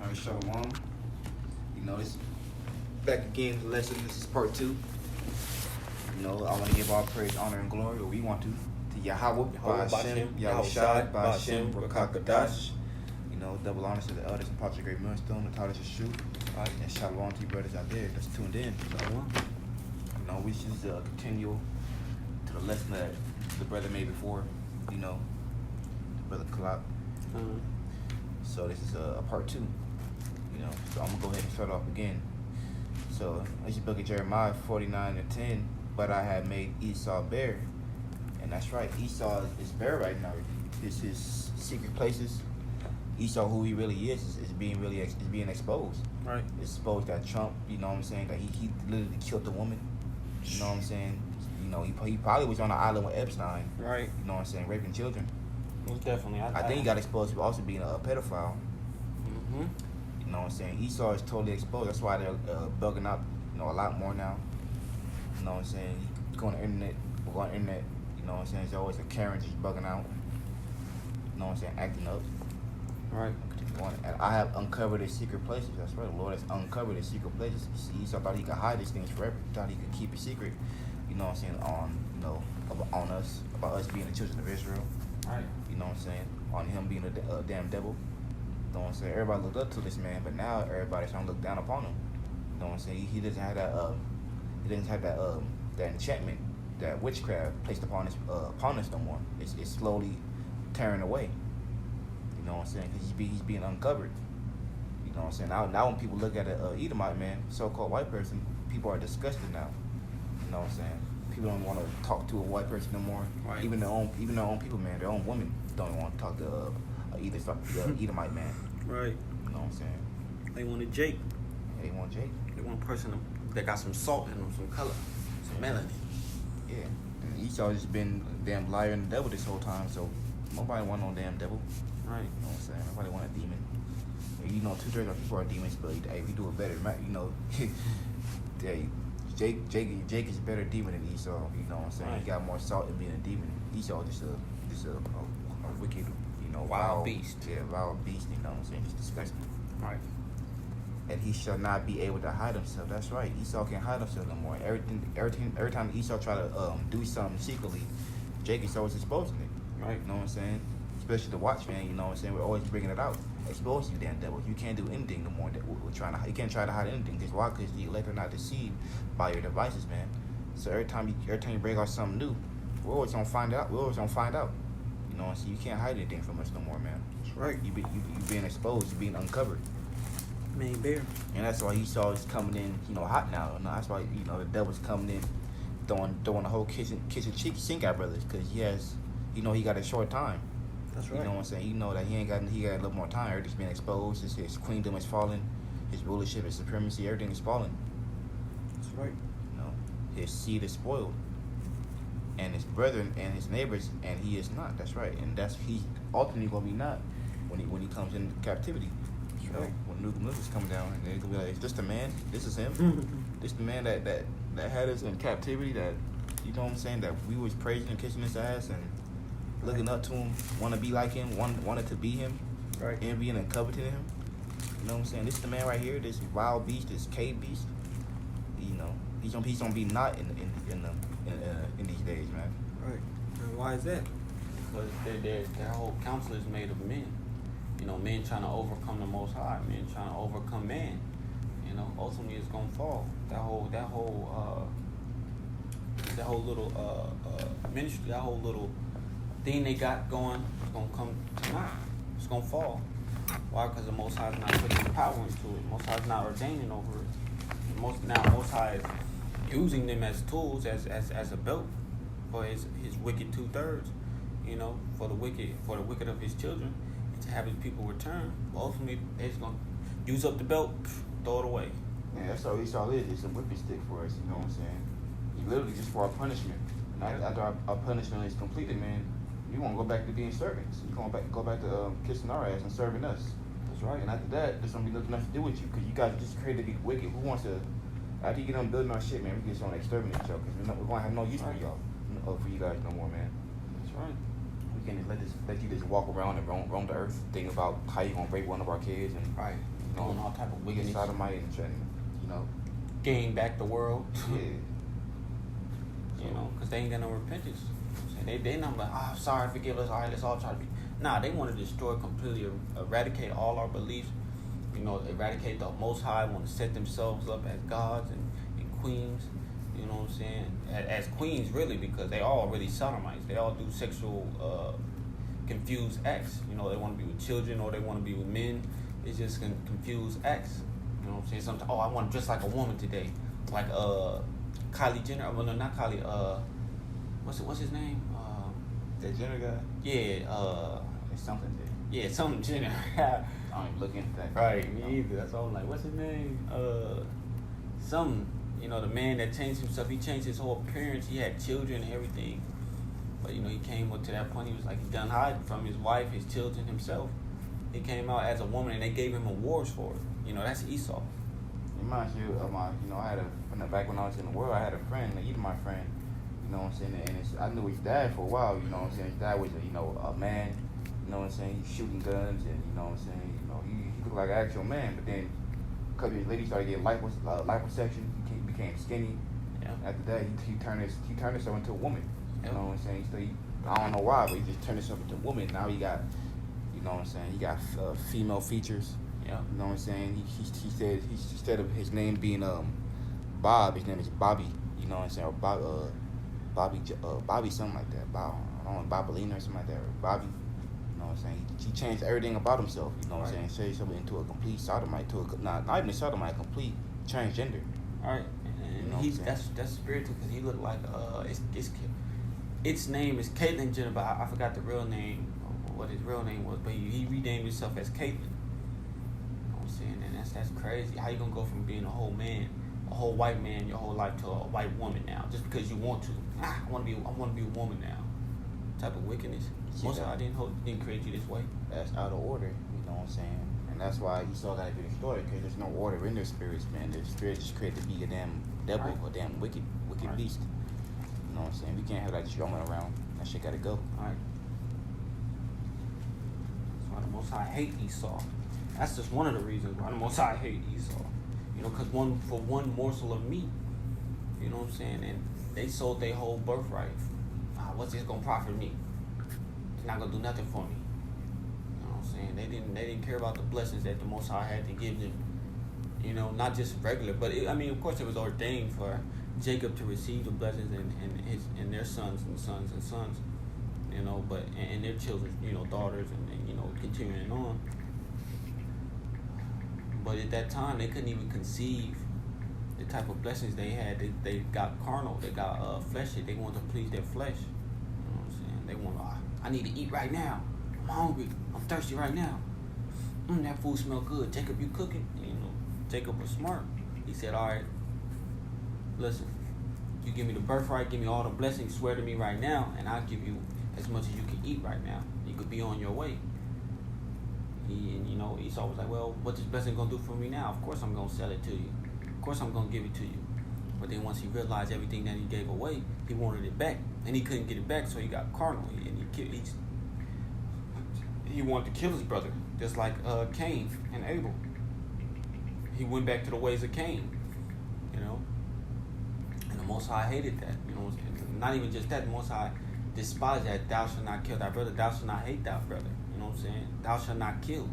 All right, Shalom. This back again with the lesson. This is part 2. I want to give all praise, honor, and glory, or we want to Yahweh, Ba'Shem, Yahushai, Ba'Shem, Rakakadash. Double honors to the elders and Patrick Great Millstone, the Talis Shoot, and Shalom to you brothers out there that's tuned in. We should continue to the lesson that the brother made before, Brother Kalak. So this is a part 2. So I'm gonna go ahead and start off again. So let's just look at Jeremiah 49:10. But I have made Esau bare, and that's right. Esau is bare right now. This is secret places. Esau, who he really is being exposed. Right. It's exposed that Trump, that he literally killed the woman. You know what I'm saying? He probably was on an island with Epstein. Right. Raping children. Most definitely. I think he got exposed for also being a pedophile. Mm-hmm. You know what I'm saying? Esau is totally exposed. That's why they're bugging out, a lot more now. You know what I'm saying? You go on the internet, there's always a Karen just bugging out. You know what I'm saying? Acting up. Right. And I have uncovered his secret places. That's right. The Lord has uncovered his secret places. You see, Esau thought he could hide these things forever. He thought he could keep it secret. You know what I'm saying? On us, about us being the children of Israel. Right. You know what I'm saying? On him being a damn devil. You know what I'm saying? Everybody looked up to this man, but now everybody's trying to look down upon him. You know what I'm saying? He doesn't have that. He doesn't have that enchantment, that witchcraft placed upon us no more. It's slowly tearing away. You know what I'm saying? Because he's being uncovered. You know what I'm saying? Now when people look at an Edomite man, so-called white person, people are disgusted now. You know what I'm saying? People don't want to talk to a white person no more. Right. Even their own people, man, their own women don't want to talk to Edomite man. Right. You know what I'm saying? They wanted Jake. They want Jake. They want a person that got some salt in them, some color, some melanin. Yeah. And Esau just been a damn liar and the devil this whole time, so nobody want no damn devil. Right. You know what I'm saying? Nobody want a demon. 2/3 of people are demons, but hey, we do it better. Hey, Jake is a better demon than Esau. You know what I'm saying? Right. He got more salt than being a demon. Esau just a wicked, wild beast. Yeah, wild beast. You know what I'm saying? He's disgusting. Right. And he shall not be able to hide himself. That's right. Esau can't hide himself no more. Every time Esau try to do something secretly, Jake is always exposing it. Right. You know what I'm saying? Especially the Watchman. You know what I'm saying? We're always bringing it out. Expose you, damn devil. You can't do anything no more. You can't try to hide anything. Because why? Because the elect are not deceived by your devices, man. So every time you bring out something new, we're always gonna find out. You know what I'm saying? You can't hide anything from us no more, man. That's right. You being exposed. You being uncovered. Man, bear. And that's why Esau is coming in, hot now. That's why, the devil's coming in, throwing the whole kitchen sink at brothers, because he got a short time. That's right. You know what I'm saying? That he got a little more time. Everything's been exposed. His queendom is falling. His rulership, his supremacy, everything is falling. That's right. His seed is spoiled. And his brethren and his neighbors, and he is not. That's right. And he's ultimately going to be not when he comes into captivity. Right. When New Mills come down, and they're gonna be like, "Is this the man? This is him. This the man that had us in captivity. That what I'm saying? That we was praising and kissing his ass and looking up to him, want to be like him, wanted to be him, right? Envying and coveting him. You know what I'm saying? This is the man right here. This wild beast, this cave beast. He's gonna be not in these days, man. Right. And why is that? Because their whole council is made of men. Men trying to overcome the Most High, men trying to overcome man. Ultimately it's gonna fall. That whole little ministry, that whole little thing they got going is gonna come to naught. It's gonna fall. Why? Because the Most High is not putting power into it. Most High is not ordaining over it. Most High is using them as tools, as a belt for his wicked 2/3. For the wicked of his children. To have his people return, but ultimately they're just gonna use up the belt, throw it away. Yeah, that's all Esau is. It's a whipping stick for us. You know what I'm saying? It's literally just for our punishment. And after our punishment is completed, man, we won't go back to being servants. You go back to kissing our ass and serving us. That's right. And after that, there's gonna be nothing else to do with you, because you guys are just created to be wicked. Who wants to? After you get done building our shit, man, we just want to exterminate y'all, because we're gonna have no use for y'all, for you guys no more, man. That's right. We can't let you just walk around and roam the earth, thinking about how you gonna rape one of our kids and right. doing all type of We get wickedness, sodomite and trying, you know. gain back the world. Yeah. You know, because they ain't got no repentance. They not like, oh, sorry, forgive us. All right, let's all try to be. Nah, they want to destroy completely, eradicate all our beliefs. You know, eradicate the Most High. Want to set themselves up as gods and queens. You know what I'm saying? As queens, really, because they all really sodomites. They all do sexual confused acts. You know, they want to be with children or they want to be with men. It's just confused acts. You know what I'm saying? Sometimes, oh, I want to dress like a woman today, like Kylie Jenner. Well, no, not Kylie. What's his name? That Jenner guy? Yeah. It's something there. Yeah, something Jenner. I ain't looking at that. Right, me either. That's all I'm like, what's his name? Some, you know, the man that changed himself, he changed his whole appearance. He had children and everything. But, you know, he came up to that point, he was like, he done hiding from his wife, his children, himself. He came out as a woman and they gave him awards for it. You know, that's Esau. It reminds you of my, you know, I had back when I was in the world, I had a friend, he's my friend, you know what I'm saying, and I knew his dad for a while, you know what I'm saying, his dad was, you know, a man, you know what I'm saying, he's shooting guns, and you know what I'm saying, you know, he looked like an actual man, but then a couple years later he started getting liposuction, he became skinny. Yeah. After that, he turned himself into a woman, you Yep. know what I'm saying, I don't know why, but he just turned himself into a woman. Now he got, you know what I'm saying, he got female features. Yeah. You know what I'm saying? He said instead of his name being Bob, his name is Bobby. You know what I'm saying? Or Bobby something like that. Bob, I don't know, Bobolina or something like that. Or Bobby. You know what I'm saying? He changed everything about himself. You know what I'm saying? Changed himself into a complete sodomite, not even a sodomite, a complete transgender. All right, and You know he's what I'm that's spiritual because he looked like its name is Caitlyn Jenner, but I forgot the real name, what his real name was, but he renamed himself as Caitlyn. You know what I'm saying? And that's crazy. How you gonna go from being a whole man, a whole white man your whole life to a white woman now, just because you want to? I want to be a woman now. Type of wickedness. Most of I didn't create you this way. That's out of order. You know what I'm saying? And that's why Esau got to be destroyed, because there's no order in their spirits, man. Their spirits just created to be a damn devil, Right. a damn wicked Right. beast. You know what I'm saying? We can't have that just roaming around. That shit gotta go. All right. That's why the Most High hate Esau. That's just one of the reasons why the Most High hate Esau. You know, because for one morsel of meat, you know what I'm saying? And they sold their whole birthright. What's this gonna profit me? It's not gonna do nothing for me. You know what I'm saying? They didn't care about the blessings that the Most High had to give them. You know, not just regular, but of course, it was ordained for Jacob to receive the blessings and their sons and sons and sons, you know, but and their children, you know, daughters and you know, continuing on. But at that time, they couldn't even conceive the type of blessings they had. They got carnal, they got fleshy. They wanted to please their flesh. You know what I'm saying? They want, I need to eat right now. I'm hungry. I'm thirsty right now. That food smell good. Jacob, you cooking? You know, Jacob was smart. He said, all right, listen, you give me the birthright, give me all the blessings, swear to me right now, and I'll give you as much as you can eat right now. You could be on your way. And you know, Esau was like, well, what this blessing gonna do for me now? Of course I'm gonna sell it to you. Of course I'm gonna give it to you. But then once he realized everything that he gave away, he wanted it back. And he couldn't get it back, so he got carnal. And he wanted to kill his brother, just like Cain and Abel. He went back to the ways of Cain, you know. And the Most High hated that, you know. Not even just that, the Most High despised that. Thou shalt not kill thy brother. Thou shalt not hate thy brother. You know what I'm saying? Thou shalt not kill.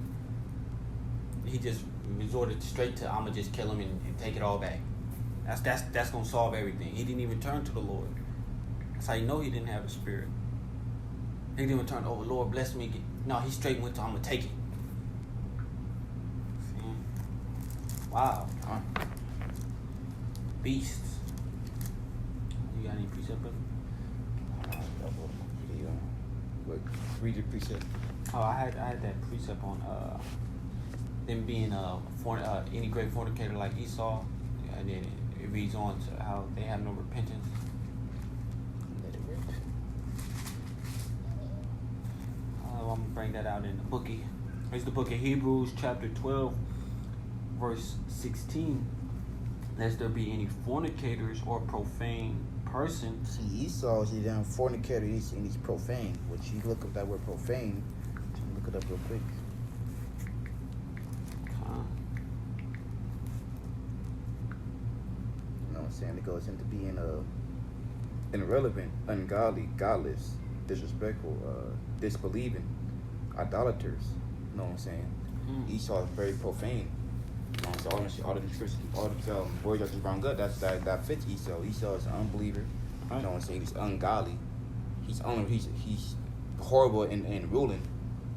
He just resorted straight to, I'm gonna just kill him and take it all back. That's gonna solve everything. He didn't even turn to the Lord. That's how you know he didn't have a spirit. He didn't even turn, oh Lord, bless me. No, he straight went to, I'm gonna take it. See? Wow. Beasts. You got any precept, brother? What? Read your precept. Oh, I had that precept on them being any great fornicator like Esau, and then it reads on to how they have no repentance. Let it rip. I'm gonna bring that out in the bookie. It's the book of Hebrews, chapter 12, verse 16. Lest there be any fornicators or profane person. See, Esau is a damn fornicator, and he's profane. Which you look up that word profane, look it up real quick. I'm saying? It goes into being irrelevant, ungodly, godless, disrespectful, disbelieving, idolaters. You know what I'm saying? Esau is very profane. You know what I'm saying? All the words I just brought up, that fits Esau. Esau is an unbeliever. You know what I'm saying? He's ungodly. He's horrible in ruling.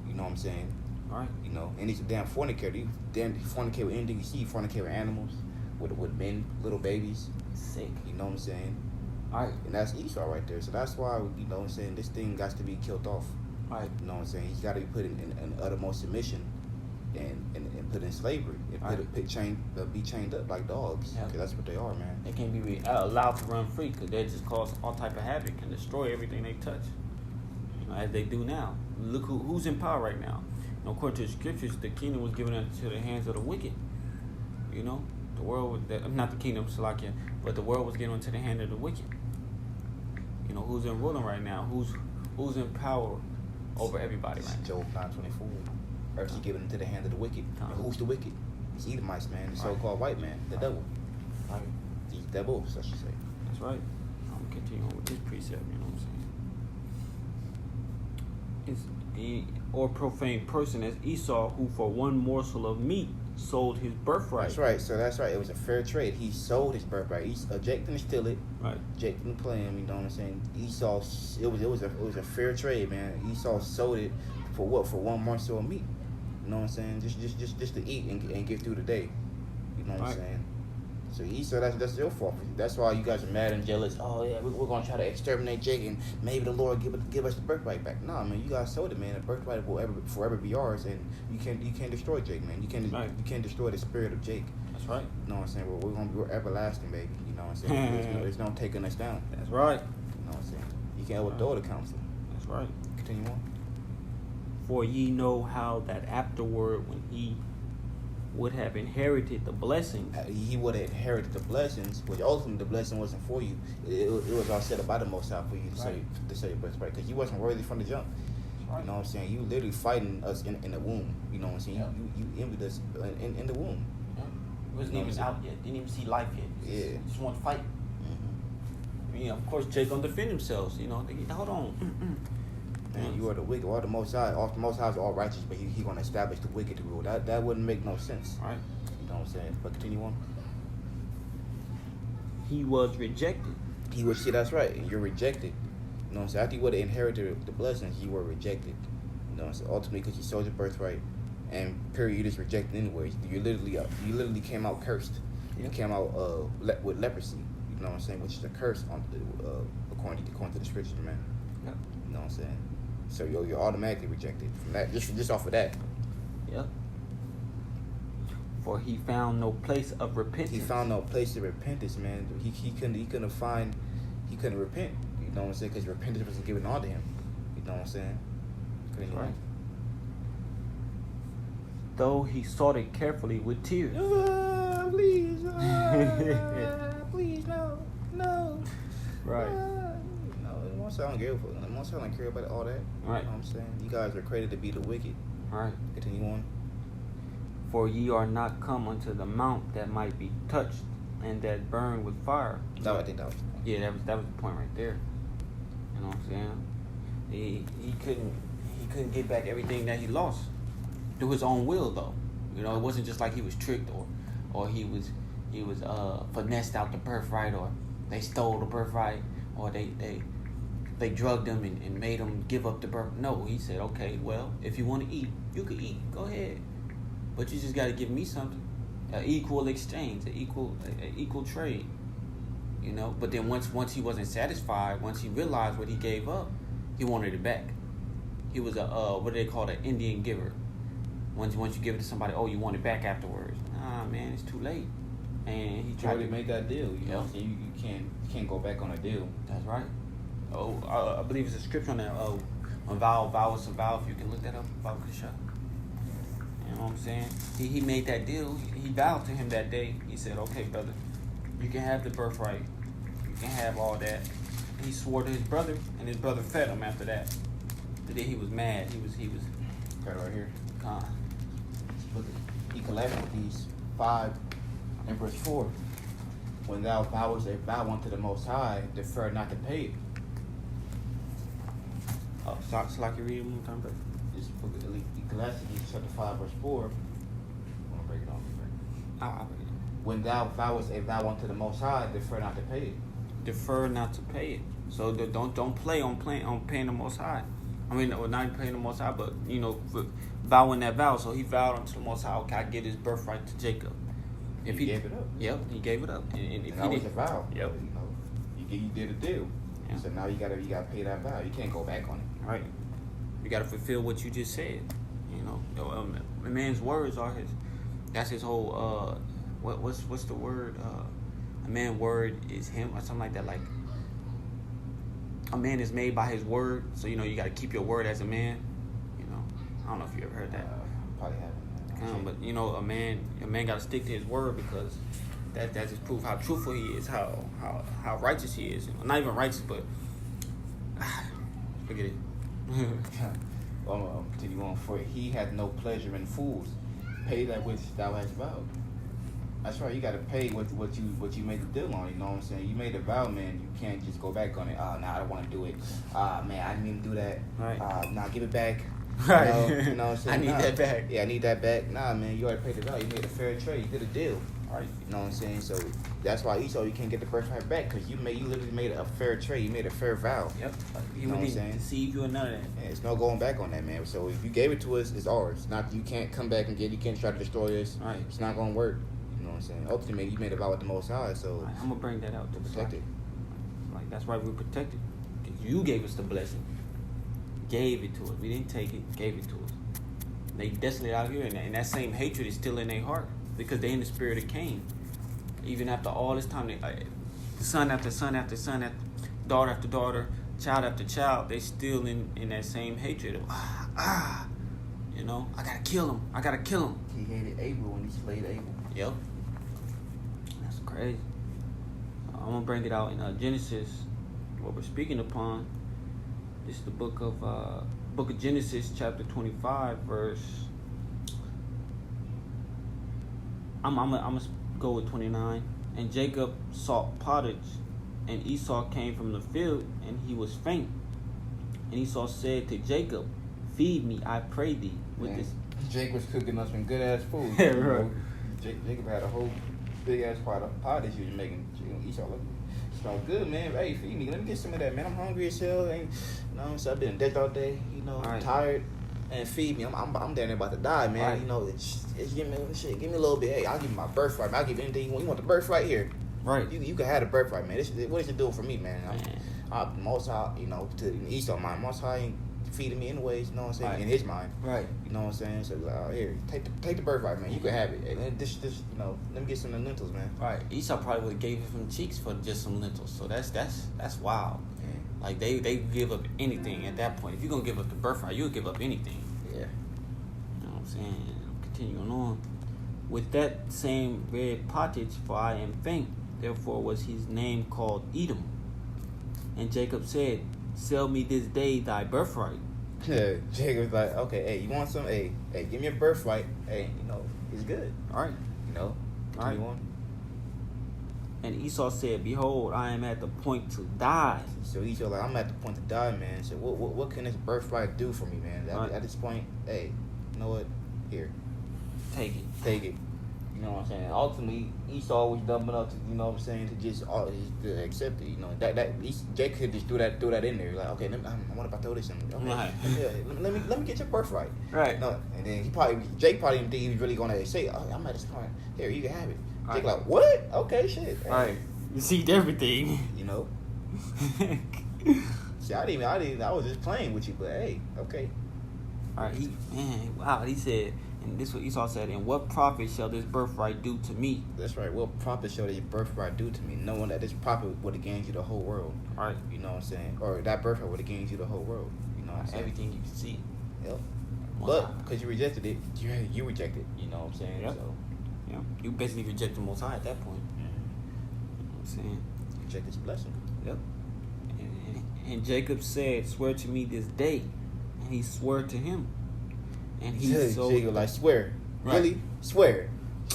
You know what I'm saying? All right. You know, and he's a damn fornicator. He fornicate with anything you see. He fornicate with animals, with men, little babies. Sick. You know what I'm saying? All right. And that's Esau right there. So that's why, you know what I'm saying, this thing got to be killed off. All right. You know what I'm saying? He's got to be put in uttermost submission and put in slavery. And be chained up like dogs. Yeah. Because that's what they are, man. They can't be allowed to run free because they just cause all type of havoc and destroy everything they touch. You know, as they do now. Look who's in power right now. You know, according to the scriptures, the kingdom was given into the hands of the wicked. You know, the world not the kingdom, Salakia, but the world was given into the hand of the wicked. You know, who's in ruling right now? Who's in power over everybody right now? Job 9:24. Earth is given into the hand of the wicked. And who's the wicked? It's Edomites, man. The so-called white man, the devil. Right. These devils, I should say. That's right. I'm gonna continue on with this precept. You know what I'm saying? Or profane person as Esau, who for one morsel of meat sold his birthright. That's right. It was a fair trade. He sold his birthright. Jake didn't steal it. Right. Jake didn't play him. You know what I'm saying? Esau. It was a fair trade, man. Esau sold it for what? For one morsel of meat. You know what I'm saying? Just to eat and get through the day. You know what I'm saying? So Esau, that's your fault. That's why you guys are mad and jealous. Oh yeah, we're gonna try to exterminate Jake and maybe the Lord give us the birthright back. Nah, man, you guys sold it, man. The birthright will forever be ours, and you can't destroy Jake, man. You can't destroy the spirit of Jake. That's right. You know what I'm saying? We're everlasting, baby. You know what I'm saying? There's no taking us down. That's right. You know what I'm saying? You can't overthrow the council. That's right. Continue on. For ye know how that afterward, when he would have inherited the blessing. He would have inherited the blessings, which ultimately the blessing wasn't for you. It was all set up by the Most High for you to say your birthright, because you wasn't worthy from the jump. Right. You know what I'm saying? You literally fighting us in the womb. You know what I'm saying? Yeah. You envied us in the womb. Yeah. Wasn't even out yet. Didn't even see life yet. Just want to fight. Mm-hmm. I mean, of course, Jake gonna defend themselves. You know, hold on. Man, you are the wicked. All the Most High. The Most High is all righteous, but he gonna establish the wicked to rule. That wouldn't make no sense. Right. You know what I'm saying? But continue on. He was rejected. See, that's right. You're rejected. You know what I'm saying? After you would have inherited the blessings, you were rejected. You know what I'm saying? Ultimately, because you sold your birthright, and period, you just rejected anyways. You literally came out cursed. You came out with leprosy. You know what I'm saying? Which is a curse on according to the scriptures, man. Yeah. You know what I'm saying? So you're automatically rejected from that, just off of that. Yep. For he found no place of repentance. He found no place of repentance, man. He couldn't repent. You know what I'm saying? Because repentance wasn't given unto him. You know what I'm saying? That's right. Though he sought it carefully with tears. Please, please, no. Right. I don't care about all that. Right. You know what I'm saying? You guys are created to be the wicked. Right. Continue on. For ye are not come unto the mount that might be touched and that burned with fire. No, I think that was the point. Yeah, that was the point right there. You know what I'm saying? He couldn't get back everything that he lost through his own will, though. You know, it wasn't just like he was tricked or he was finessed out the birthright, or they stole the birthright, or they drugged him and made him give up the birth. No, he said, okay, well, if you want to eat, you can eat. Go ahead. But you just got to give me something. An equal exchange, an equal trade. You know? But then once he wasn't satisfied, once he realized what he gave up, he wanted it back. He was what do they call an Indian giver. Once you give it to somebody, you want it back afterwards. Nah, man, it's too late. And he tried to make that deal. You know, so you can't go back on a deal. That's right. I believe it's a scripture on that. On vow is a vow. If you can look that up, vow Kasha. You know what I'm saying? He made that deal. He vowed to him that day. He said, "Okay, brother, you can have the birthright. You can have all that." He swore to his brother, and his brother fed him after that. Today he was mad. He was. Right here. Look, he collected these 5 and verse 4. When thou vowest a vow unto the Most High, defer not to pay it. So like you read it one time, bro. This book of Ecclesiastes, chapter 5, verse 4. Want to break it off? I'll break it. When thou vowest a vow unto the Most High, defer not to pay it. Defer not to pay it. So don't play on paying the Most High. I mean, or not paying the Most High, but vowing that vow. So he vowed unto the Most High, okay, I give his birthright to Jacob. If he gave it up. Yep, he gave it up. And if that he was did, a vow. Yep. You did a deal. Yeah. So now you gotta pay that vow. You can't go back on it. Right. You gotta fulfill what you just said. A man's words are his. That's his whole. What's the word? A man's word is him, or something like that. Like a man is made by his word. So you gotta keep your word as a man. I don't know if you ever heard that. Probably haven't. But a man gotta stick to his word because that just proves how truthful he is, how righteous he is. Not even righteous, but forget it. Well, continue on. For he hath no pleasure in fools. Pay that which thou hast vowed. That's right. You got to pay what you made the deal on. You know what I'm saying? You made a vow, man. You can't just go back on it. Nah, I don't want to do it. Man, I didn't even do that. Right. Nah, give it back. Right. You know what I'm saying? I need that back. Yeah, I need that back. Nah, man, you already paid the vow. You made a fair trade. You did a deal. Right. You know what I'm saying? So that's why Esau, you can't get the birthright back because you literally made a fair trade. You made a fair vow. Yep. You know what I'm saying? Deceive you or none of that. Yeah, it's no going back on that, man. So if you gave it to us, it's ours. Not you can't come back and get it. You can't try to destroy us. Right. It's not gonna work. You know what I'm saying? Ultimately, you made a vow with the Most High, so Right. I'm gonna bring that out to protect it. Like that's why we're protected. Because you gave us the blessing. Gave it to us. We didn't take it. Gave it to us. They desolate out here, and that same hatred is still in their heart because they in the spirit of Cain. Even after all this time, son after son after son, daughter after daughter, child after child, they still in that same hatred of I gotta kill him. I gotta kill him. He hated Abel when he slayed Abel. Yep. That's crazy. I'm gonna bring it out in Genesis. What we're speaking upon. This is the book of Genesis, chapter 25, verse. I'm gonna go with 29. And Jacob sought pottage, and Esau came from the field, and he was faint. And Esau said to Jacob, "Feed me, I pray thee." With this, Jake was cooking us some good ass food. Yeah, right. Jacob had a whole big ass pot of pottage he was making. Esau looked smell good, man. Hey, feed me. Let me get some of that, man. I'm hungry as hell. So I've been dead all day. I'm tired. And feed me. I'm down there about to die, man. Right. It's give me shit. Give me a little bit. Hey, I'll give you my birthright. I'll give you anything you want. You want the birthright here? right? You can have the birthright, man. What is it doing for me, man? Most High, to Esau mind, Most High ain't feeding me anyways. You know what I'm saying? Right. In his mind, Right. you know what I'm saying? So here, take the birthright, man. You can have it. And this, let me get some of the lentils, man. Right. Esau probably would have gave him some cheeks for just some lentils. So that's wild. Yeah. Like they give up anything at that point. If you're gonna give up the birthright, you'll give up anything. Yeah. You know what I'm saying? Continuing on. With that same red pottage, for I am faint, therefore was his name called Edom. And Jacob said, "Sell me this day thy birthright." Yeah. Jacob's like, okay, hey, you want some? Hey, give me a birthright. Hey, it's good. All right. All Right. right. And Esau said, "Behold, I am at the point to die." So Esau like, I'm at the point to die, man. So what can this birthright do for me, man? Right. At this point, hey, you know what? Here, Take it. take it. You know what I'm saying? Ultimately, Esau was dumb enough to, to just to accept it. Jake could just threw that in there. Like, okay, I want to throw this in. Okay, Right. yeah, let me get your birthright. Right. No, and then Jake probably didn't think he was really gonna say, oh, I'm at this point. Here, you can have it. Right. Jake like, what? Okay, shit. All right. You see everything. See, I was just playing with you, but hey, okay. All right. He said, and this is what Esau said, "And what profit shall this birthright do to me?" That's right. What profit shall your birthright do to me? Knowing that this profit would have gained you the whole world. All right. You know what I'm saying? Or that birthright would have gained you the whole world. You know what I'm saying? Everything you can see. Yep. Wow. But because you rejected it, you rejected it. You know what I'm saying? Yep. So Yeah. You basically reject the Most High at that point. You know what I'm saying? you reject this blessing. Yep. And Jacob said, "Swear to me this day," and he swore to him. And he sold. Jacob like, swear. Right. Really? Swear.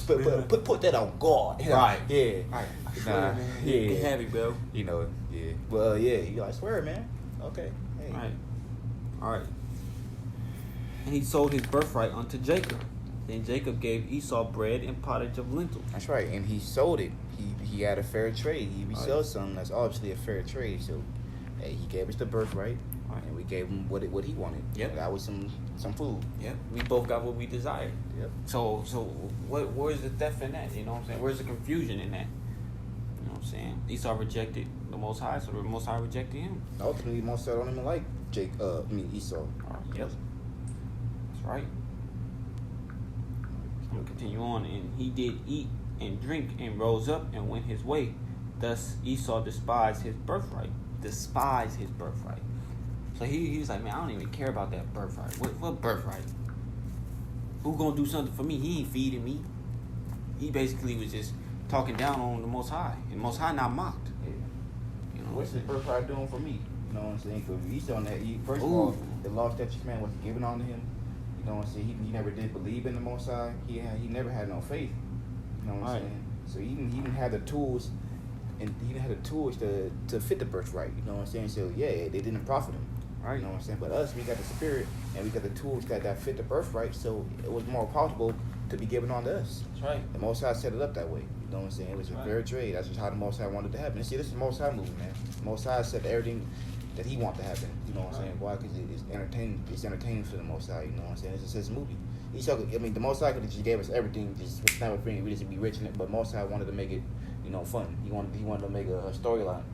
Put that on God. Right. Yeah. Right. Nah, Get yeah. heavy, bro. You know, yeah. Well, yeah. You I swear, man. Okay. Hey. All right. And he sold his birthright unto Jacob. Then Jacob gave Esau bread and pottage of lentils. That's right. And he sold it. He had a fair trade. He resells something that's obviously a fair trade. So, hey, he gave us the birthright, and we gave him what he wanted. Yep. That was some food. Yep. We both got what we desired. Yep. So where's the theft in that? You know what I'm saying? Where's the confusion in that? You know what I'm saying? Esau rejected the Most High, so the Most High rejected him. Ultimately, most don't even like Esau. Yep. That's right. I'm gonna continue on. And he did eat and drink and rose up and went his way. Thus Esau despised his birthright. So he's like, man, I don't even care about that birthright. What birthright? Who gonna do something for me? He ain't feeding me. He basically was just talking down on the Most High. And the Most High not mocked. Yeah. You know, What's his birthright doing for me? You know what I'm saying? Because Esau, first of all, the law, statutes, command wasn't given on to him. You know what I'm saying? He never did believe in the Most High. He never had no faith. You know what I'm saying? So he didn't have the tools, and he didn't have the tools to fit the birthright. You know what I'm saying? So yeah, they didn't profit him. right? You know what I'm saying? But us, we got the spirit and we got the tools that fit the birthright. So it was more possible to be given on to us. That's right. The Most High set it up that way. You know what I'm saying? It was a fair trade. That's just how the Most High wanted it to happen. And see, this is the Most High movie, man. The Most High said everything that he wanted to happen. You know what I'm saying? Why? Because it's entertaining. It's entertaining for the Most High. You know what I'm saying? It's just his movie. The Most High could have just gave us everything, just snap a finger, we just be rich in it. But Most High wanted to make it, fun. He wanted to make a storyline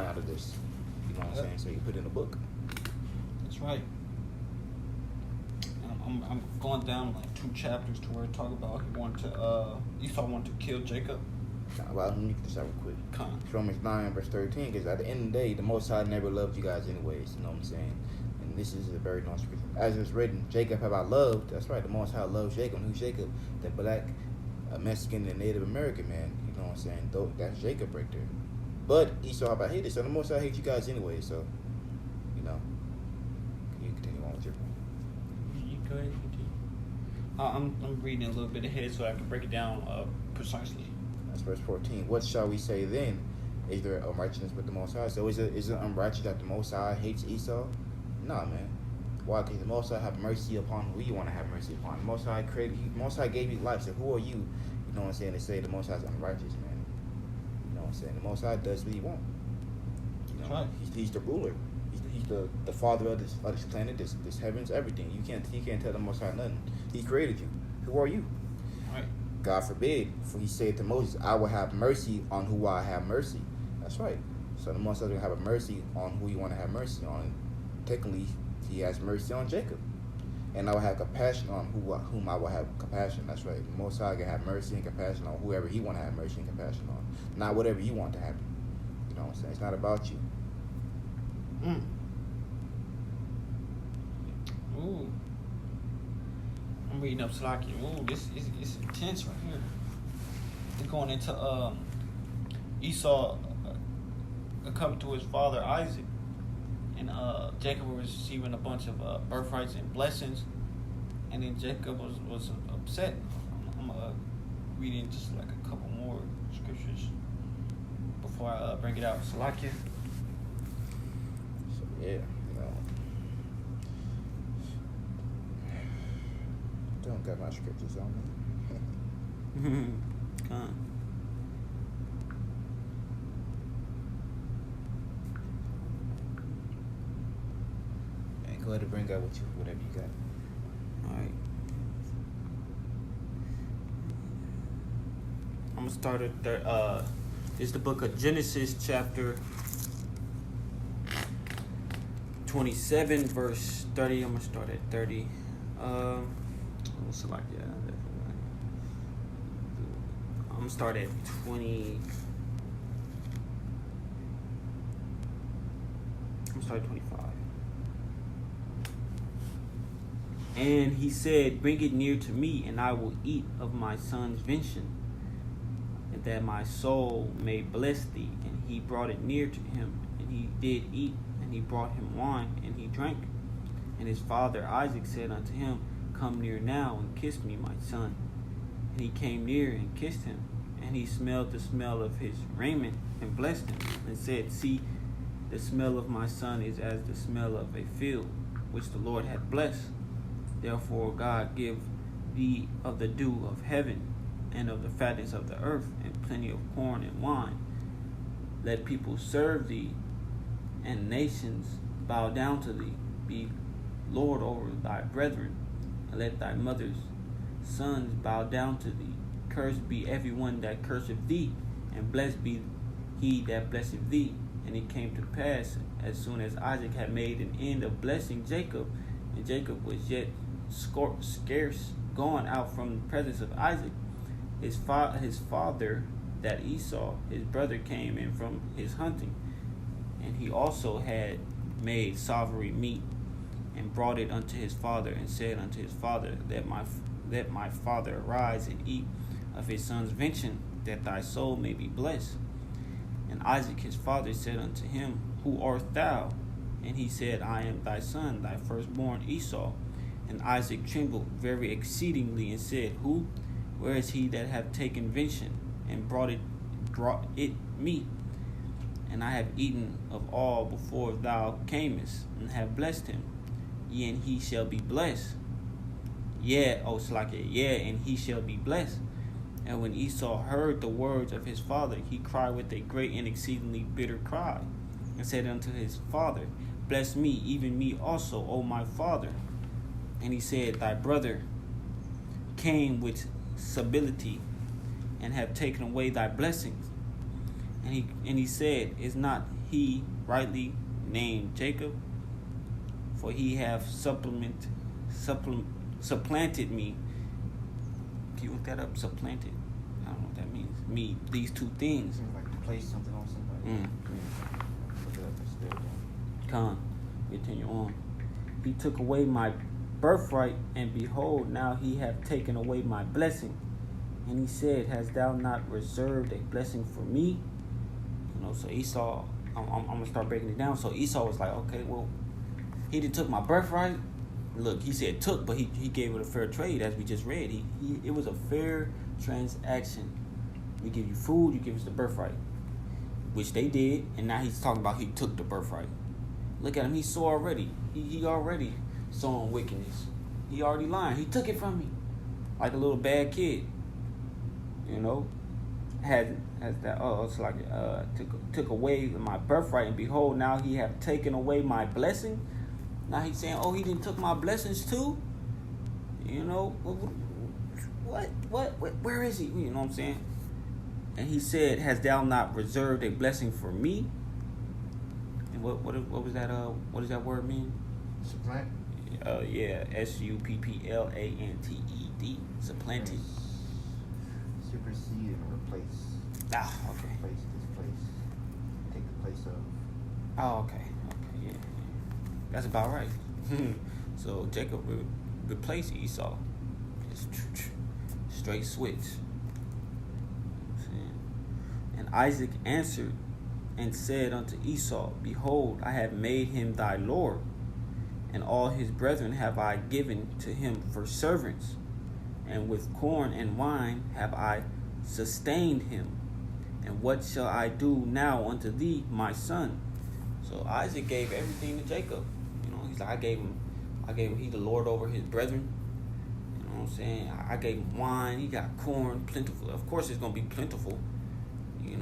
out of this. You know what I'm saying? So he put it in a book. That's right. I'm going down like 2 chapters to where it talk about Esau wanted to kill Jacob. Well, let me get this out real quick. Con. Romans 9 verse 13, because at the end of the day, the Most High never loved you guys anyways. You know what I'm saying? And this is a very long scripture. As it's written, Jacob have I loved. That's right. The Most High loves Jacob. Who's Jacob? The black Mexican and Native American man. You know what I'm saying? That's Jacob right there. But Esau have I hated. So the Most High hates you guys anyway. So, can you continue on with your point? You go ahead. I'm reading a little bit ahead so I can break it down precisely. That's verse 14. What shall we say then? Is there unrighteousness with the Most High? So is it unrighteous that the Most High hates Esau? Nah, man. Why? Because the Most High have mercy upon who you want to have mercy upon. The Most High gave you life. So who are you? You know what I'm saying? To say the Most High is unrighteous, man. You know what I'm saying? The Most High does what he wants. Right. He's the ruler. He's the father of this planet, this heavens, everything. He can't tell the Most High nothing. He created you. Who are you? Right. God forbid, for he said to Moses, I will have mercy on who I have mercy. That's right. So the Most High will have a mercy on who you want to have mercy on. And technically, he has mercy on Jacob. And I will have compassion on whom I will have compassion. That's right. The Most High can have mercy and compassion on whoever he want to have mercy and compassion on. Not whatever you want to happen. You know what I'm saying? It's not about you. Ooh. I'm reading up Slaki. Ooh, this is intense right here. We're going into Esau coming to his father Isaac, and Jacob was receiving a bunch of birthrights and blessings, and then Jacob was upset. I'm reading just like a couple more scriptures before I bring it out. Salakia. So yeah, don't got my scriptures on me. Come. And go ahead and bring out whatever you got. All right. I'm gonna start at this is the book of Genesis, chapter 27, verse 30. I'm gonna start at 30. What's it like? Yeah, definitely. I'm gonna start at 20. I'm gonna start at 25. And he said, bring it near to me, and I will eat of my son's venison, and that my soul may bless thee. And he brought it near to him, and he did eat, and he brought him wine, and he drank. And his father Isaac said unto him, come near now, and kiss me, my son. And he came near and kissed him. And And he smelled the smell of his raiment and blessed him, and said, See, the smell of my son is as the smell of a field, which the Lord hath blessed. Therefore God give thee of the dew of heaven, and of the fatness of the earth, and plenty of corn and wine. Let people serve thee, and nations bow down to thee. Be Lord over thy brethren, and let thy mother's sons bow down to thee. Cursed be every one that curseth thee, and blessed be he that blesseth thee. And it came to pass, as soon as Isaac had made an end of blessing Jacob, and Jacob was yet scarce gone out from the presence of Isaac, his father, that Esau, his brother, came in from his hunting, and he also had made savory meat, and brought it unto his father, and said unto his father, Let my father arise and eat of his son's venison, that thy soul may be blessed. And Isaac his father said unto him, Who art thou? And he said, I am thy son, thy firstborn Esau. And Isaac trembled very exceedingly, and said, Who? Where is he that hath taken venison, and brought it me? And I have eaten of all before thou camest, and have blessed him. Yea, and he shall be blessed. And he shall be blessed. And when Esau heard the words of his father, he cried with a great and exceedingly bitter cry, and said unto his father, Bless me, even me also, O my father. And he said, Thy brother came with subtlety, and have taken away thy blessings. And he said, Is not he rightly named Jacob? For he hath supplanted me. Can you look that up? Supplanted. I don't know what that means. Me, these two things. Like to place something on somebody. Look it up instead. Come, continue on. He took away my birthright, and behold, now he hath taken away my blessing. And he said, Hast thou not reserved a blessing for me? So Esau, I'm going to start breaking it down. So Esau was like, okay, well, he done took my birthright. Look, he said took, but he gave it a fair trade, as we just read. It was a fair transaction. We give you food, you give us the birthright, which they did, and now he's talking about he took the birthright. Look at him, he saw already. He already sowing wickedness. He already lying. He took it from me, like a little bad kid. Took away my birthright, and behold, now he have taken away my blessing. Now he's saying, he didn't took my blessings too. What? Where is he? You know what I'm saying? And he said, Hast thou not reserved a blessing for me? And what was that? What does that word mean? Supplant. Supplanted. Supplanted. Supersede and replace. Okay. Replace, displace. Take the place of. Okay, yeah. That's about right. So Jacob replaced Esau. Just straight switch. And Isaac answered and said unto Esau, Behold, I have made him thy lord, and all his brethren have I given to him for servants, and with corn and wine have I sustained him. And what shall I do now unto thee, my son? So Isaac gave everything to Jacob. He's like, I gave him, he's the Lord over his brethren. You know what I'm saying? I gave him wine, he got corn, plentiful. Of course it's going to be plentiful, He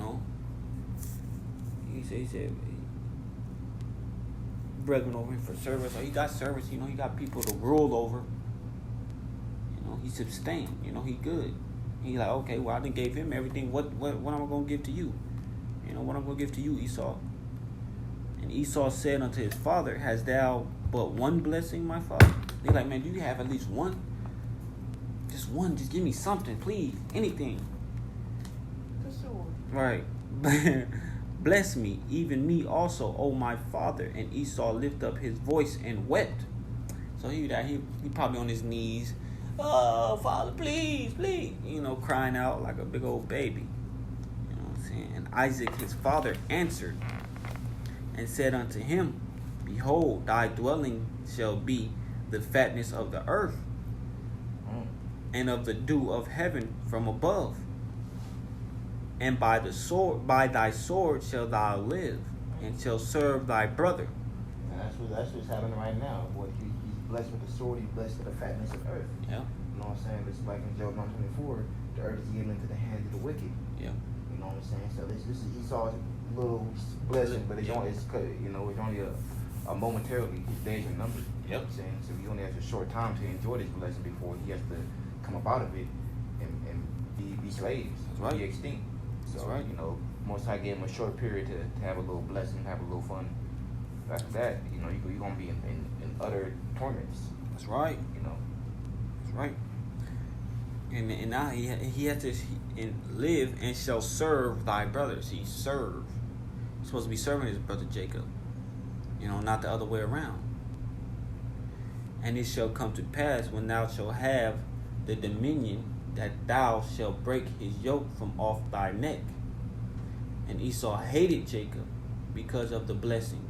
said, brethren over him for service. So he got service, he got people to rule over. He sustained, he good. He like, okay, well, I done gave him everything. What am I going to give to you? What I'm going to give to you, Esau? And Esau said unto his father, Hast thou but one blessing, my father? They like, man, do you have at least one? Just one. Just give me something, please. Anything. Right. Bless me, even me also, O my father. And Esau lifted up his voice and wept. So he probably on his knees. Oh, Father, please, crying out like a big old baby. You know what I'm saying? And Isaac, his father, answered and said unto him, Behold, thy dwelling shall be the fatness of the earth, and of the dew of heaven from above. And by thy sword shalt thou live, and shall serve thy brother. And that's what's happening right now. What he's blessed with the sword, he's blessed with the fatness of earth. Yeah. You know what I'm saying? It's like in Job 124, the earth is given into the hands of the wicked. Yeah. You know what I'm saying? So this is Esau's little blessing, but it's only it's only a momentarily. His days are numbered. You know what I'm saying? So he only has a short time to enjoy this blessing before he has to come up out of it and be slaves. That's right. Be extinct. So That's right. you know, Most High gave him a short period to have a little blessing, have a little fun. After that, you know, you're gonna be in utter torments. That's right. You know. That's right. And now he has to live and shall serve thy brothers. He's supposed to be serving his brother Jacob. You know, not the other way around. And it shall come to pass when thou shalt have the dominion that thou shalt break his yoke from off thy neck. And Esau hated Jacob because of the blessing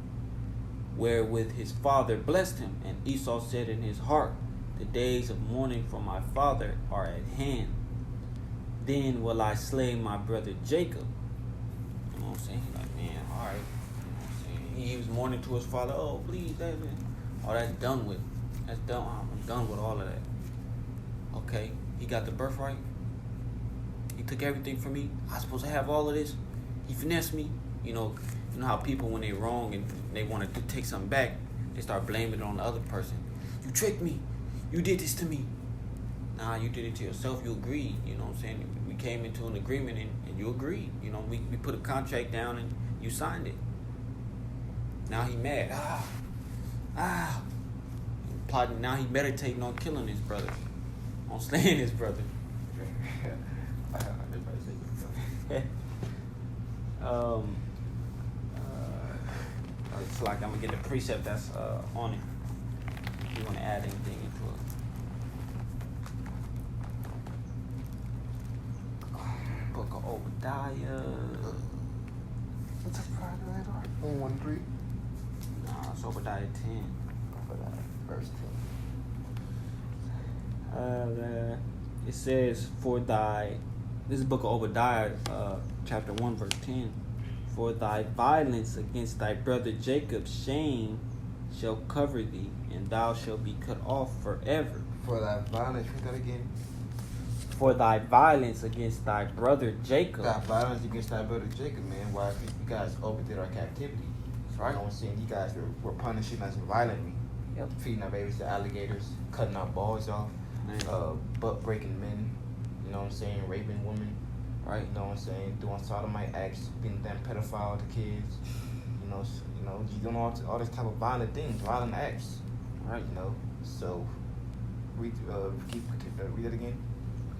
wherewith his father blessed him. And Esau said in his heart, the days of mourning for my father are at hand. Then will I slay my brother Jacob. You know what I'm saying? He's like, man, all right. You know what I'm saying? He was mourning to his father. Oh, please, that man. Oh, that's done with. That's done. I'm done with all of that. Okay, he got the birthright. He took everything from me. I was supposed to have all of this. He finessed me. You know how people, when they're wrong and they want to take something back, they start blaming it on the other person. You tricked me. You did this to me. Nah, you did it to yourself. You agreed. You know what I'm saying? We came into an agreement and you agreed. You know, we put a contract down and you signed it. Now he mad. Plotting. Now he meditating on killing his brother. On slaying his brother. It's like I'm gonna get the precept that's on it. If you want to add anything into it. Book of Obadiah. What's that part right? 113. Nah, it's Obadiah 10. Verse 10. It says, this is the book of Obadiah, chapter 1, verse 10. For thy violence against thy brother Jacob, shame shall cover thee, and thou shalt be cut off forever. For thy violence, read that again. For thy violence against thy brother Jacob. Thy violence against thy brother Jacob, man. Why? Because you guys overdid our captivity. Right. You know what I'm saying? You guys were punishing us violently. Yep. Feeding our babies to alligators, cutting our balls off, butt breaking men. You know what I'm saying? Raping women. Right. You know what I'm saying? Doing sodomite acts, being a damn pedophile to kids. You know, you doing all this type of violent things, violent acts. Right. You know. So, read that again.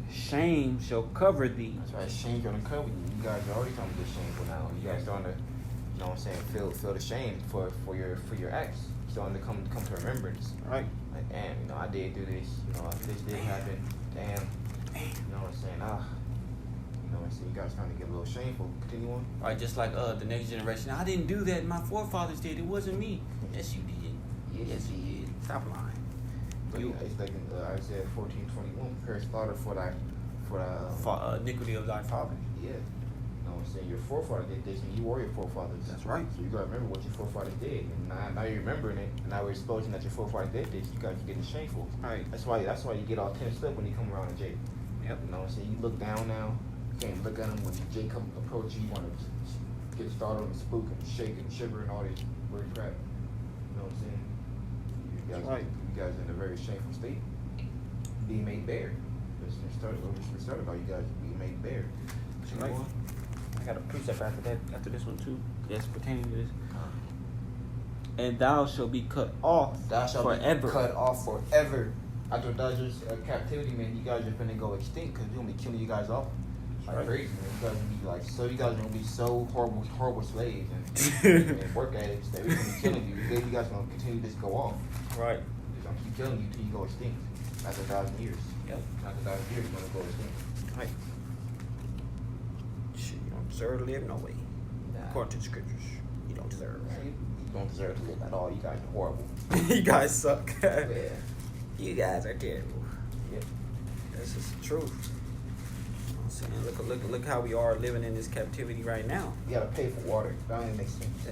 Shame shall cover thee. That's right. Shame's gonna cover you. You guys are already starting to get shameful now. You guys starting to, you know what I'm saying, feel the shame for your acts. Starting to come to remembrance. Right. Like, damn, you know, I did do this. You know, this did happen. Damn. You know what I'm saying? You know what I'm saying? You guys starting to get a little shameful. Continue on. Right, just like the next generation. I didn't do that. My forefathers did. It wasn't me. Yes, you did. Yes, you did. Stop lying. But it's like in Isaiah 14:21. Prepare slaughter for iniquity of thy father. Yeah. You know what I'm saying? Your forefathers did this, and you were your forefathers. That's right. So you gotta remember what your forefathers did, and now you're remembering it, and now we're exposing that your forefathers did this. You guys are getting shameful. Right. That's why you get all tensed up when you come around to Jake. Yep. You know what I'm saying? You look down now. You can't look at him when Jake come approach you. You want to get startled and spook and shake and shiver and all this weird crap. You know what I'm saying? You guys are in a very shameful state. Being made bare. We started about you guys being made bare. Right. I got a precept after this one too. That's pertaining to this. And thou shalt be cut off forever. Be cut off forever. After Dodgers captivity, man, you guys are finna go extinct because we're gonna be killing you guys off like crazy, man. You guys gonna be like, you guys are gonna be so horrible slaves and work addicts that we're gonna be killing you. You guys are gonna continue to just go off. Right. We're gonna keep killing you till you go extinct. After 1,000 years. Yep. After 1,000 years, you're gonna go extinct. Right. Shit, you don't deserve to live no way. Nah. According to the scriptures, you don't deserve. You don't deserve to live at all. You guys are horrible. You guys suck. Yeah. You guys are terrible. Yep. That's just the truth. You know what I'm saying? Look how we are living in this captivity right now. You gotta pay for water. That don't even make sense.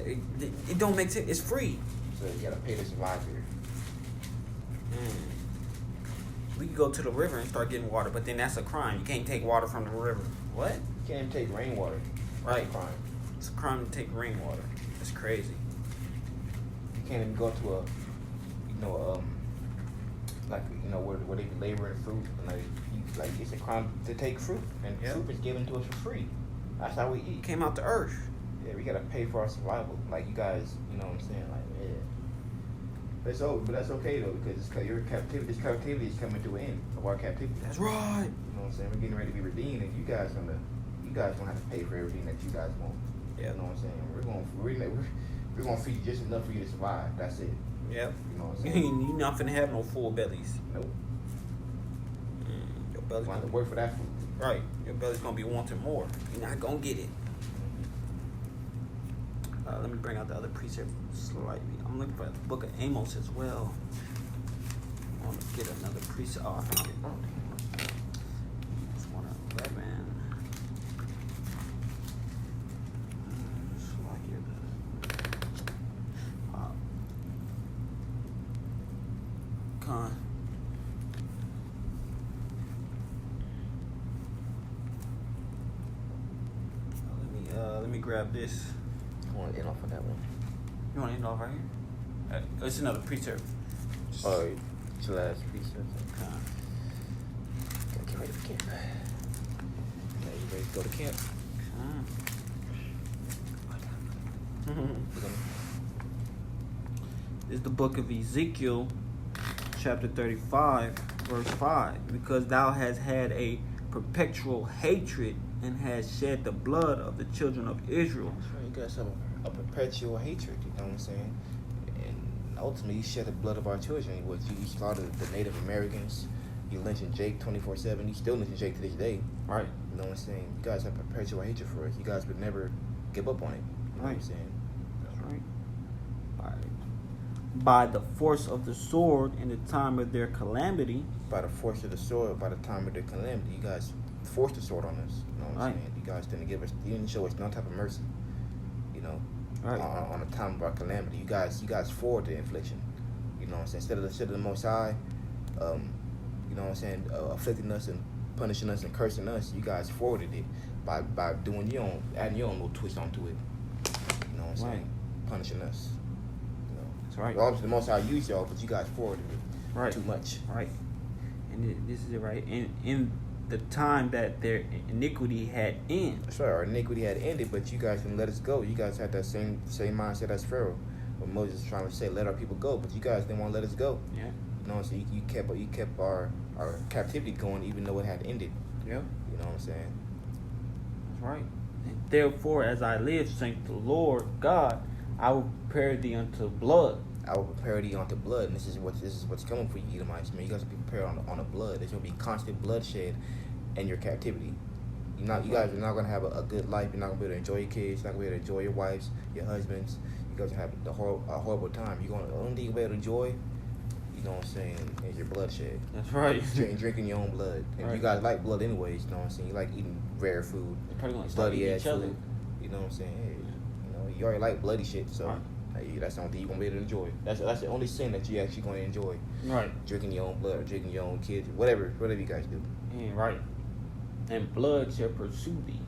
It don't make sense. It's free. So you gotta pay to survive here. We could go to the river and start getting water, but then that's a crime. You can't take water from the river. What? You can't even take rainwater. Right. That's a crime. It's a crime to take rainwater. It's crazy. You can't even go to a, where they can labor in fruit. And like it's a crime to take fruit, and fruit is given to us for free. That's how we eat. Came out the earth. Yeah, we gotta pay for our survival. Like you guys, you know what I'm saying? Like, yeah. But that's okay though, because your captivity. This captivity is coming to an end of our captivity. That's right. You know what I'm saying? We're getting ready to be redeemed, and you guys gonna have to pay for everything that you guys want. Yeah. You know what I'm saying? We're gonna feed you just enough for you to survive. That's it. Yep. You know what I'm saying? You're not finna have no full bellies. Nope. Your belly's gonna have to work for that food. Right. Your belly's gonna be wanting more. You're not gonna get it. Let me bring out the other precept slightly. I'm looking for the book of Amos as well. I want to get another precept. Oh, I found it. It's 1:11. Con. Let me grab this. I want to end off on that one. You want to end off right here? It's another precept. Oh, it's the last precept. Con. Gotta get ready for camp. Yeah, you ready to go to camp? It's the book of Ezekiel, chapter 35, verse 5. Because thou hast had a perpetual hatred and hast shed the blood of the children of Israel. That's right, you guys have a perpetual hatred, you know what I'm saying? And ultimately, you shed the blood of our children. You slaughtered the Native Americans. You lynching Jake 24/7. You still lynching Jake to this day. Right. You know what I'm saying? You guys have perpetual hatred for us. You guys would never give up on it. You know what I'm saying? That's right. By the force of the sword in the time of their calamity. By the force of the sword, by the time of their calamity, you guys forced the sword on us. You know what I'm saying? You guys you didn't show us no type of mercy. You know, on the time of our calamity, you guys forwarded the infliction. You know what I'm saying? Instead of the Most High, you know what I'm saying, afflicting us and punishing us and cursing us, you guys forwarded it by doing adding your own little twist onto it. You know what I'm saying? Punishing us. You know. That's right. Obviously, the Most High used y'all, but you guys forwarded it too much. Right. And this is it, right? In the time that their iniquity had ended. That's right. Our iniquity had ended, but you guys didn't let us go. You guys had that same mindset as Pharaoh. What Moses was trying to say, let our people go, but you guys didn't want to let us go. Yeah. You know what I'm saying? You kept our captivity going even though it had ended. Yeah. You know what I'm saying? That's right. And therefore, as I live, saith the Lord God, I will prepare thee unto blood. I will prepare thee unto blood, and this is what's coming for you, Edomites. Man, you guys will be prepared on the blood. There's gonna be constant bloodshed in your captivity. You guys are not gonna have a good life. You're not gonna be able to enjoy your kids. You're not gonna be able to enjoy your wives, your husbands. You guys will have a horrible time. The only thing you'll be able to enjoy, you know what I'm saying, is your bloodshed. That's right. Drinking your own blood. And you guys like blood anyways, you know what I'm saying? You like eating rare food, bloody ass food. You know what I'm saying? Hey, you already like bloody shit, so that's the only thing you're gonna be able to enjoy. That's the only sin that you actually gonna enjoy. Right. Drinking your own blood, or drinking your own kids, whatever you guys do. Yeah, right. And blood shall pursue thee,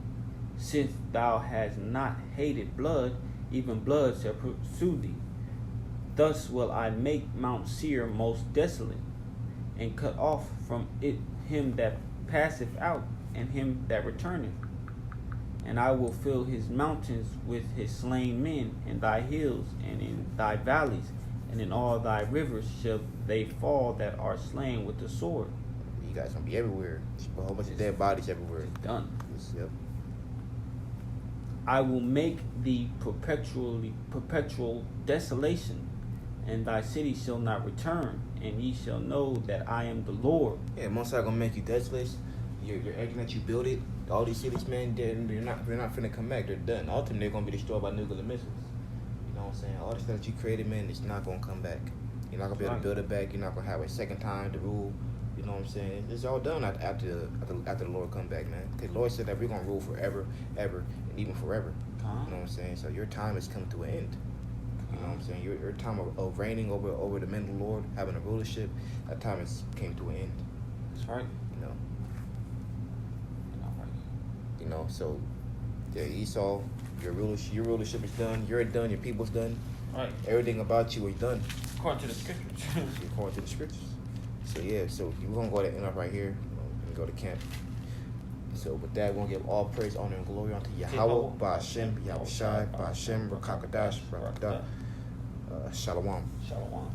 since thou hast not hated blood, even blood shall pursue thee. Thus will I make Mount Seir most desolate, and cut off from it him that passeth out, and him that returneth. And I will fill his mountains with his slain men, in thy hills, and in thy valleys, and in all thy rivers shall they fall that are slain with the sword. You guys gonna be everywhere. A whole bunch of dead bodies everywhere. Done. Yep. I will make thee perpetual desolation, and thy city shall not return, and ye shall know that I am the Lord. Yeah, most likely gonna make you desolate. You're acting that you built it. All these cities, man, they're not finna come back. They're done. Ultimately, they're gonna be destroyed by nuclear missiles. You know what I'm saying? All the stuff that you created, man, it's not gonna come back. You're not gonna be able to build it back. You're not gonna have a second time to rule. You know what I'm saying? It's all done after the Lord come back, man. Because the Lord said that we're gonna rule forever, ever, and even forever. You know what I'm saying? So your time has come to an end. You know what I'm saying? Your time of reigning over the men of the Lord, having a rulership, that time has came to an end. That's right. You know. Right. You know, so yeah, Esau, your rulership is done. You're done. Your people's done. Right. Everything about you is done. According to the scriptures. According to the scriptures. So yeah, so we're gonna go ahead and end up right here. And go to camp. So with that, we're gonna give all praise, honor, and glory unto Yahweh, Ba'ashem, Yahushai, Ba'ashem, Rakakadash, Baradah, Shalom. Shalom.